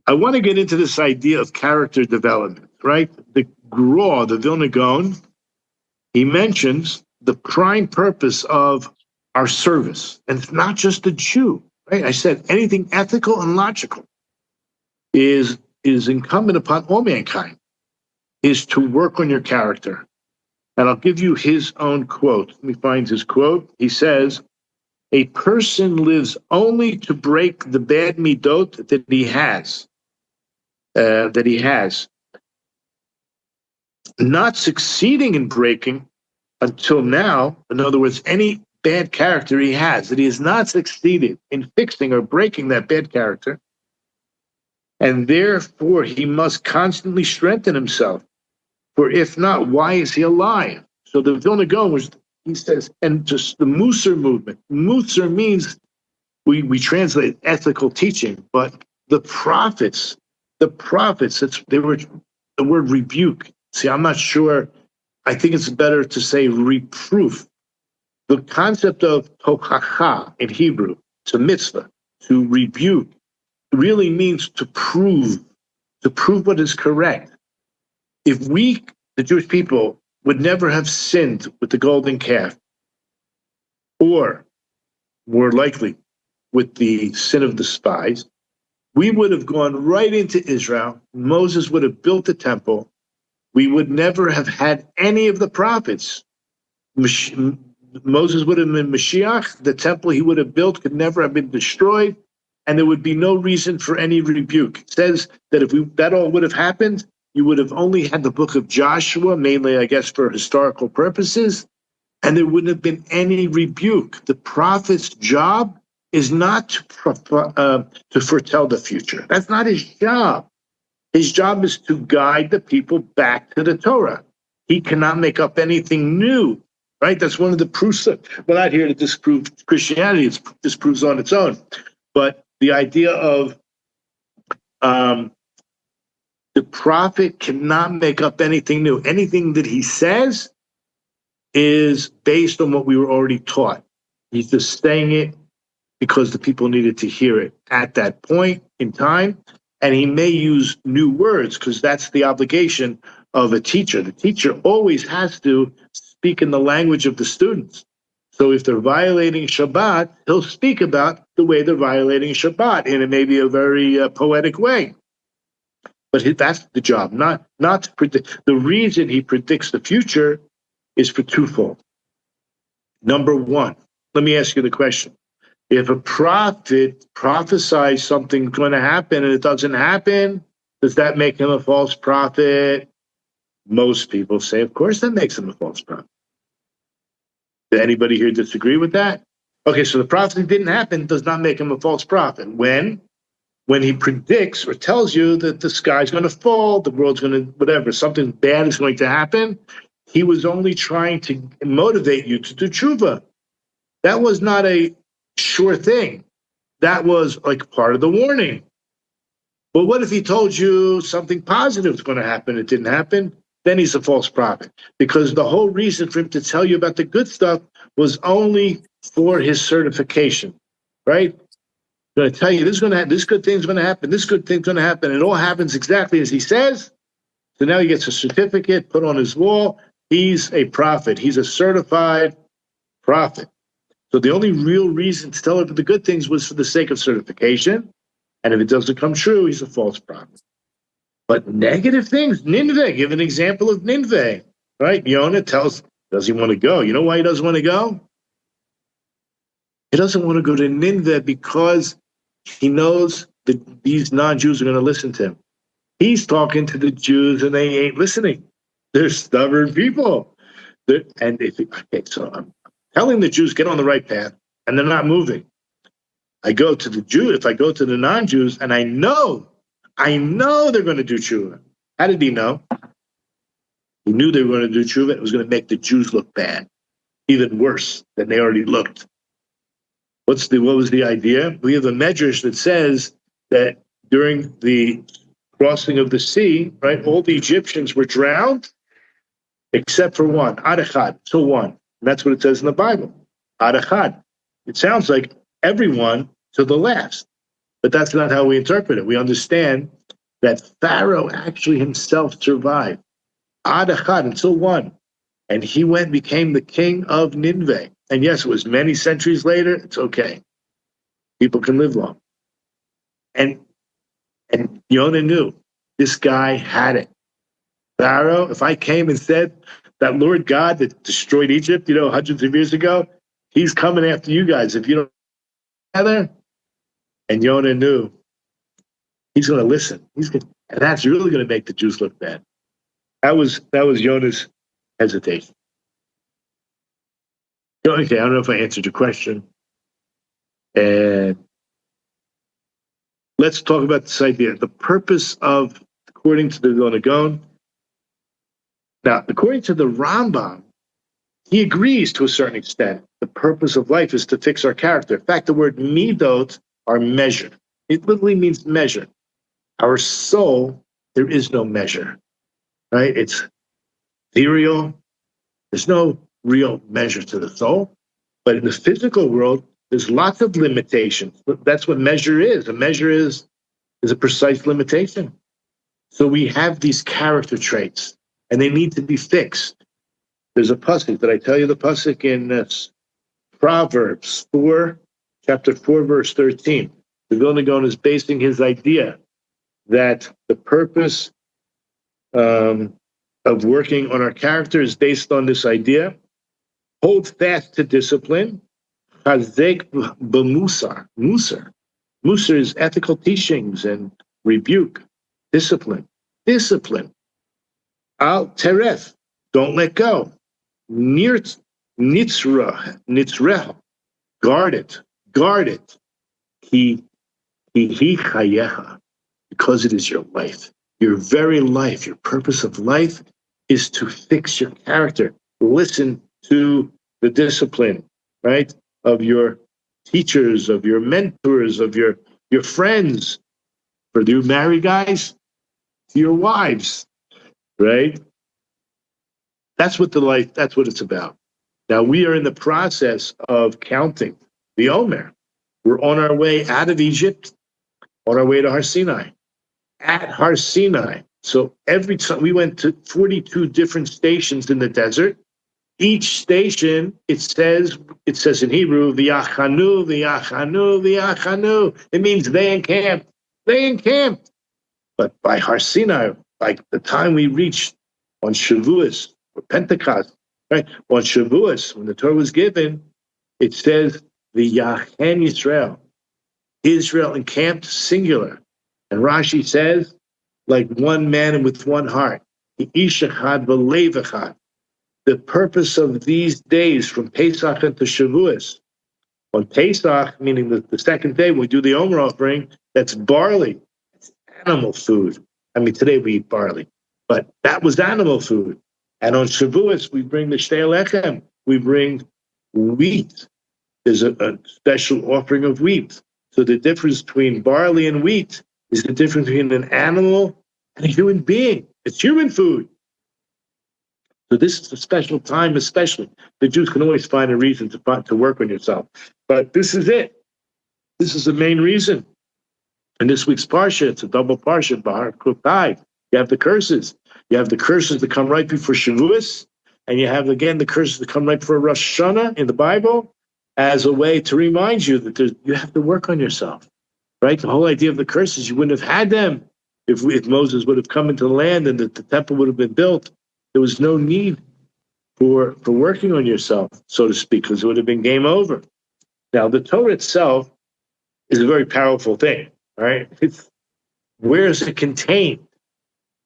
I want to get into this idea of character development, right? The Gra, the Vilna Gaon, he mentions the prime purpose of our service. And it's not just the Jew, right? I said anything ethical and logical is incumbent upon all mankind, is to work on your character. And I'll give you his own quote. Let me find his quote. He says, a person lives only to break the bad midot that he has, not succeeding in breaking until now. In other words, any bad character he has, that he has not succeeded in fixing or breaking that bad character, and therefore he must constantly strengthen himself. For if not, why is he alive? So the Vilna Gaon was, he says, and just the Musar movement. Musar means, we translate ethical teaching, but the prophets, they were the word rebuke. See, I'm not sure. I think it's better to say reproof. The concept of tochacha in Hebrew, it's a mitzvah, to rebuke, really means to prove what is correct. If we, the Jewish people, would never have sinned with the golden calf, or more likely with the sin of the spies, we would have gone right into Israel. Moses would have built the temple. We would never have had any of the prophets. Moses would have been Mashiach. The temple he would have built could never have been destroyed, and there would be no reason for any rebuke. It says that if that all would have happened, you would have only had the book of Joshua, mainly, I guess, for historical purposes, and there wouldn't have been any rebuke. The prophet's job is not to foretell the future. That's not his job. His job is to guide the people back to the Torah. He cannot make up anything new, right? That's one of the proofs. We're not here to disprove Christianity. It disproves on its own. But the idea of the prophet cannot make up anything new. Anything that he says is based on what we were already taught. He's just saying it because the people needed to hear it at that point in time. And he may use new words because that's the obligation of a teacher. The teacher always has to speak in the language of the students. So if they're violating Shabbat, he'll speak about the way they're violating Shabbat in it may be a very poetic way. But that's the job, not to predict. The reason he predicts the future is for twofold. Number one, let me ask you the question. If a prophet prophesies something's going to happen and it doesn't happen, does that make him a false prophet? Most people say, of course, that makes him a false prophet. Did anybody here disagree with that? Okay, so the prophecy didn't happen does not make him a false prophet. When he predicts or tells you that the sky's going to fall, the world's going to, whatever, something bad is going to happen, he was only trying to motivate you to do tshuva. That was not a sure thing. That was like part of the warning. But what if he told you something positive is going to happen? It didn't happen. Then he's a false prophet. Because the whole reason for him to tell you about the good stuff was only for his certification, right? I'm going to tell you this is going to happen. This good thing's going to happen. This good thing's going to happen. It all happens exactly as he says. So now he gets a certificate put on his wall. He's a prophet. He's a certified prophet. So the only real reason to tell him the good things was for the sake of certification. And if it doesn't come true, he's a false prophet. But negative things, Nineveh, give an example of Nineveh, right? Yonah does he want to go? You know why he doesn't want to go? He doesn't want to go to Nineveh because he knows that these non-Jews are going to listen to him. He's talking to the Jews and they ain't listening. They're stubborn people. So I'm telling the Jews, get on the right path, and they're not moving. I go to the Jew, if I go to the non-Jews, and I know they're going to do tshuva. How did he know? He knew they were going to do tshuva. It was going to make the Jews look bad, even worse than they already looked. What was the idea? We have a medrash that says that during the crossing of the sea, right, all the Egyptians were drowned except for one, Adachad, so one. And that's what it says in the Bible, Adachad. It sounds like everyone to the last. But that's not how we interpret it. We understand that Pharaoh actually himself survived. Ad Echad, until one. And he went and became the king of Nineveh. And yes, it was many centuries later. It's okay. People can live long. And Yonah knew this guy had it. Pharaoh, if I came and said that Lord God that destroyed Egypt, hundreds of years ago, he's coming after you guys if you don't together. And Yonah knew he's going to listen. And that's really going to make the Jews look bad. That was Yonah's hesitation. Okay, I don't know if I answered your question. And let's talk about this idea. The purpose of, according to the Vilna Gaon, now, according to the Rambam, he agrees to a certain extent. The purpose of life is to fix our character. In fact, the word midot are measured. It literally means measure. Our soul, there is no measure, right? It's ethereal. There's no real measure to the soul. But in the physical world, there's lots of limitations. That's what measure is. A measure is a precise limitation. So we have these character traits, and they need to be fixed. There's a pasuk. Did I tell you the pasuk in Proverbs 4, chapter 4, verse 13? The Vilna Gaon is basing his idea that the purpose of working on our character is based on this idea. Hold fast to discipline. Chazek b'musar. Musar is ethical teachings and rebuke. Discipline. Al teref. Don't let go. Nitzreh. Guard it. He chayecha. Because it is your life. Your very life, your purpose of life is to fix your character. Listen to the discipline, right? Of your teachers, of your mentors, of your friends. For you married guys, to your wives, right? That's what it's about. Now we are in the process of counting the Omer. We're on our way out of Egypt, on our way to Har Sinai. At Har Sinai. So every time we went to 42 different stations in the desert. Each station, it says in Hebrew, v'yachanu. It means they encamped. But by Har Sinai, by the time we reached on Shavuos or Pentecost, right? On Shavuos, when the Torah was given, it says v'yachen Yisrael. Israel encamped, singular. And Rashi says, like one man and with one heart. Ish echad v'lev echad. The purpose of these days from Pesach into Shavuos. On Pesach, meaning the second day, when we do the Omer offering, that's barley. It's animal food. I mean, today we eat barley, but that was animal food. And on Shavuos, we bring the Shtei Lechem. We bring wheat. There's a special offering of wheat. So the difference between barley and wheat is the difference between an animal and a human being. It's human food. So this is a special time, especially. The Jews can always find a reason to work on yourself. But this is it. This is the main reason. And this week's Parsha, it's a double Parsha, Bahar Kutai. You have the curses. You have the curses that come right before Shavuos, and you have, again, the curses that come right before Rosh Hashanah in the Bible as a way to remind you that you have to work on yourself, right? The whole idea of the curses, you wouldn't have had them if Moses would have come into the land and the temple would have been built. There was no need for working on yourself, so to speak, because it would have been game over. Now, the Torah itself is a very powerful thing, right? Where is it contained?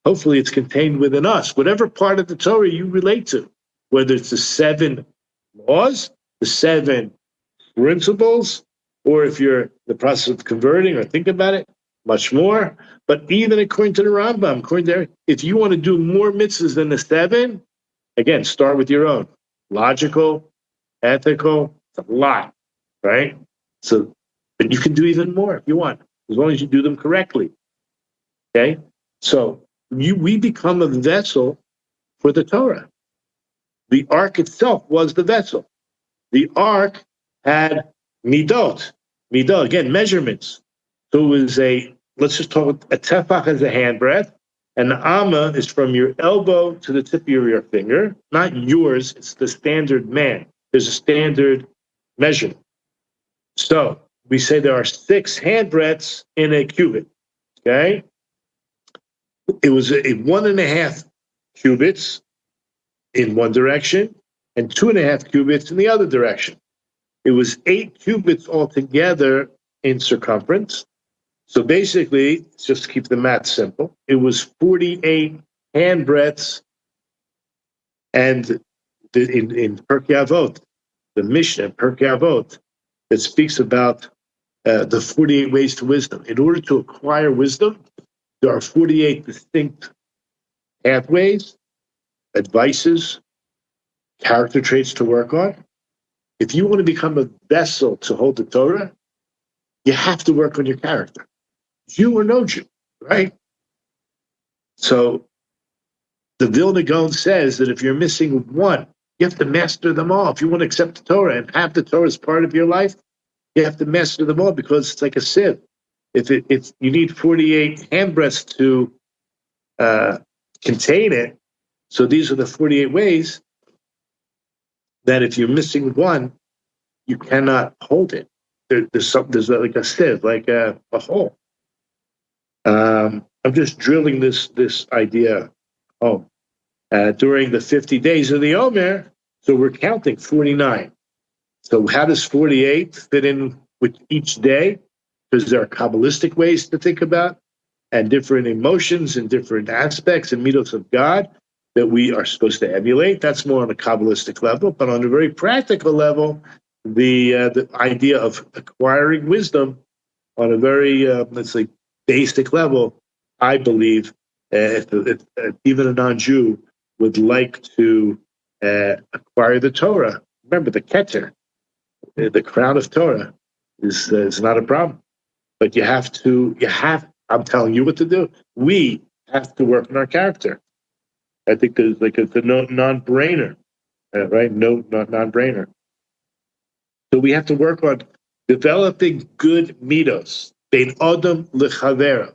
Hopefully it's contained within us. Whatever part of the Torah you relate to, whether it's the 7 laws, the 7 principles, or if you're in the process of converting or think about it, much more. But even according to the Rambam, if you want to do more mitzvahs than the 7, again, start with your own. Logical, ethical, it's a lot, right? So, but you can do even more if you want, as long as you do them correctly. Okay? So we become a vessel for the Torah. The ark itself was the vessel. The ark had midot, again, measurements. So it was let's just talk, a tefach is a handbreadth, and the amma is from your elbow to the tip of your finger, not yours, it's the standard man. There's a standard measurement. So we say there are 6 handbreadths in a cubit, okay? It was a 1.5 cubits in one direction and 2.5 cubits in the other direction. It was 8 cubits altogether in circumference. So basically, just to keep the math simple, it was 48 handbreadths. And in Pirkei Avot, the Mishnah in Pirkei Avot, that speaks about the 48 ways to wisdom. In order to acquire wisdom, there are 48 distinct pathways, advices, character traits to work on. If you want to become a vessel to hold the Torah, you have to work on your character, Jew or no Jew, right? So the Vilna Gaon says that if you're missing one, you have to master them all. If you want to accept the Torah and have the Torah as part of your life, you have to master them all because it's like a sieve. If you need 48 handbreadths to contain it, so these are the 48 ways that if you're missing one, you cannot hold it. There's like a sieve, like a hole. I'm just drilling this idea home. During the 50 days of the Omer, so we're counting 49. So how does 48 fit in with each day? Because there are Kabbalistic ways to think about and different emotions and different aspects and mitos of God that we are supposed to emulate. That's more on a Kabbalistic level. But on a very practical level, the idea of acquiring wisdom on a very, let's say, basic level, I believe, if even a non-Jew would like to acquire the Torah, remember the Keter, the crown of Torah, is not a problem. But I'm telling you what to do. We have to work on our character. I think there's like a non-brainer, right? No, not non-brainer. So we have to work on developing good mitos. Bein Adam lechavera.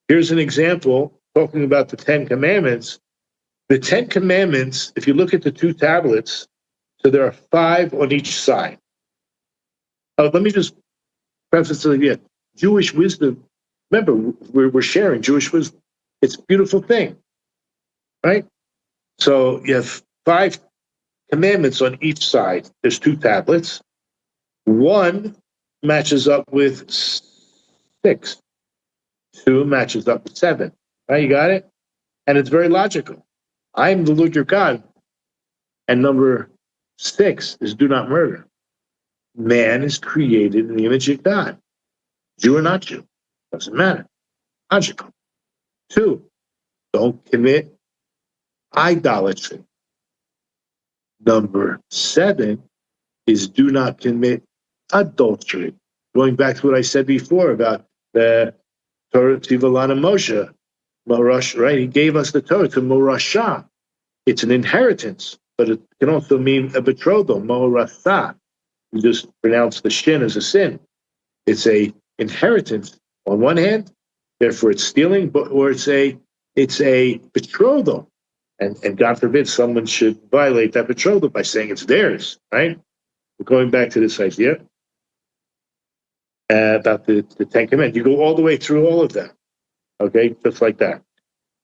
Here's an example talking about the 10 Commandments. The 10 Commandments, if you look at the 2 tablets, so there are 5 on each side. Let me just preface it again. Jewish wisdom, remember, we're sharing Jewish wisdom. It's a beautiful thing, right? So you have 5 commandments on each side. There's 2 tablets. 1 matches up with 6. 2 matches up with 7. Right? You got it? And it's very logical. I am the Lord your God. And number 6 is do not murder. Man is created in the image of God. Jew or not Jew. Doesn't matter. Logical. 2, don't commit idolatry. Number 7 is do not commit adultery. Going back to what I said before about the Torah Tivalana Moshe, Morash, right? He gave us the Torah to Morasha. It's an inheritance, but it can also mean a betrothal, Morasa. You just pronounce the shin as a sin. It's a inheritance on one hand, therefore it's stealing, or it's a betrothal. And God forbid someone should violate that betrothal by saying it's theirs, right? We're going back to this idea about the 10 Commandments. You go all the way through all of them, okay, just like that.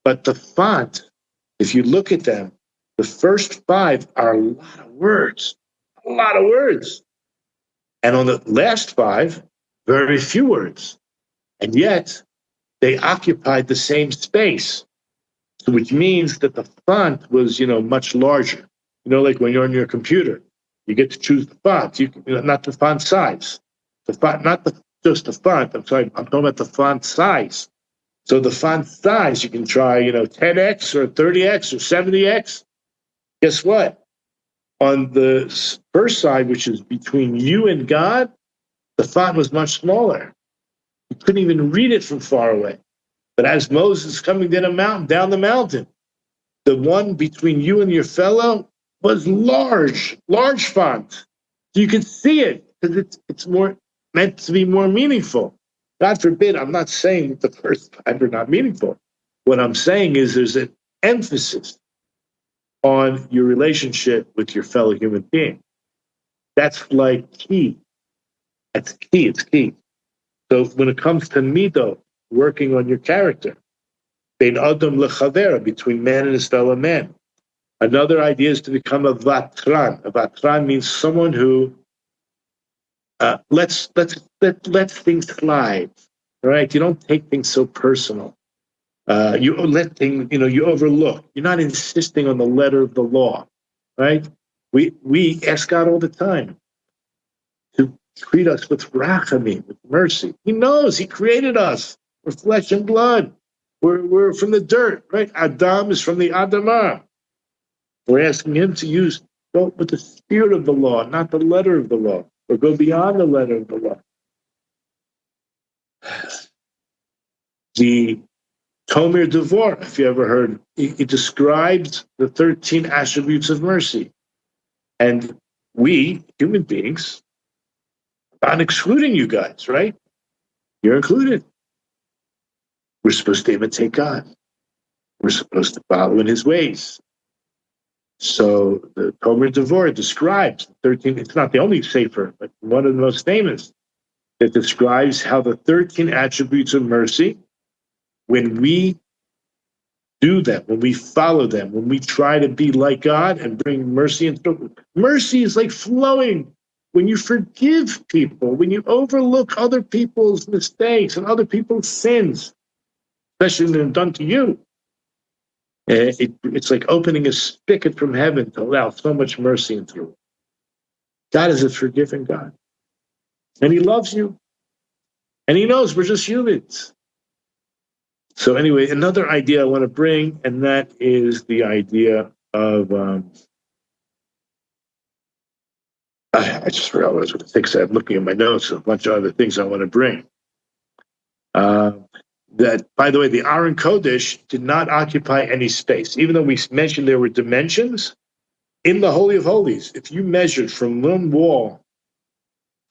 But the font, if you look at them, the first 5 are a lot of words. And on the last 5, very few words. And yet, they occupied the same space, which means that the font was, much larger. Like when you're on your computer, you get to choose the font, not the font size. The font, not just the font. I'm sorry, I'm talking about the font size. So the font size, you can try, 10x or 30x or 70x. Guess what? On the first side, which is between you and God, the font was much smaller. You couldn't even read it from far away. But as Moses is coming down the mountain, the one between you and your fellow was large font. So you could see it because it's more meant to be more meaningful. God forbid, I'm not saying that the first five are not meaningful. What I'm saying is there's an emphasis on your relationship with your fellow human being. That's like key. That's key. It's key. So when it comes to mido, working on your character, bein adam lechavera, between man and his fellow man. Another idea is to become a vatran. A vatran means someone who lets things slide. Right? You don't take things so personal. You let things, you overlook. You're not insisting on the letter of the law. Right? We ask God all the time to treat us with rachamim, with mercy. He knows. He created us. We're flesh and blood. We're from the dirt, right? Adam is from the Adamah. We're asking him to go with the spirit of the law, not the letter of the law, or go beyond the letter of the law. The Tomer Devorah, if you ever heard, it describes the 13 attributes of mercy. And we, human beings, not excluding you guys, right? You're included. We're supposed to imitate God. We're supposed to follow in his ways. So the Tomer Devorah describes 13, it's not the only sefer, but one of the most famous, that describes how the 13 attributes of mercy, when we do them, when we follow them, when we try to be like God and bring mercy into mercy is like flowing. When you forgive people, when you overlook other people's mistakes and other people's sins, especially when they're done to you, it's like opening a spigot from heaven to allow so much mercy into you. God is a forgiving God. And he loves you. And he knows we're just humans. So anyway, another idea I want to bring, and that is the idea of, I just forgot what I was going to think, so I'm looking at my notes, a bunch of other things I want to bring. That, by the way, the Aron Kodesh did not occupy any space. Even though we mentioned there were dimensions, in the Holy of Holies, if you measured from one wall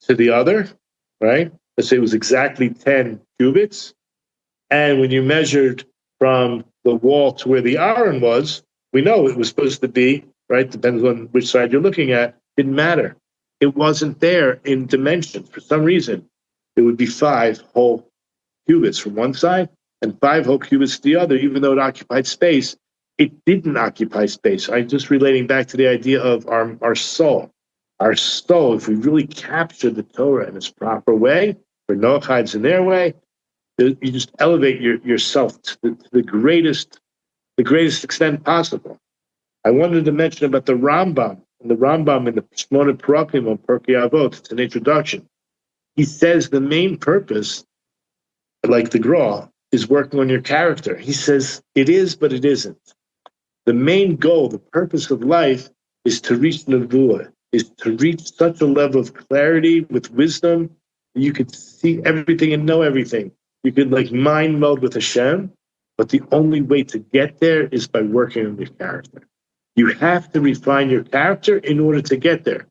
to the other, right? Let's say it was exactly 10 cubits. And when you measured from the wall to where the Aron was, we know it was supposed to be, right? Depends on which side you're looking at. Didn't matter. It wasn't there in dimensions. For some reason, it would be 5 whole cubits from one side and 5 whole cubits to the other, even though it occupied space. It didn't occupy space. I'm just relating back to the idea of our soul. Our soul, if we really capture the Torah in its proper way, for Noahides in their way, you just elevate yourself to the greatest extent possible. I wanted to mention about the Rambam, in the Shmona Parakim on Pirkei Avot. It's an introduction. He says the main purpose, like the Gra, is working on your character. He says it is, but it isn't. The main goal, the purpose of life, is to reach Nevuah, is to reach such a level of clarity with wisdom that you could see everything and know everything. You could mind meld with Hashem, but the only way to get there is by working on your character. You have to refine your character in order to get there.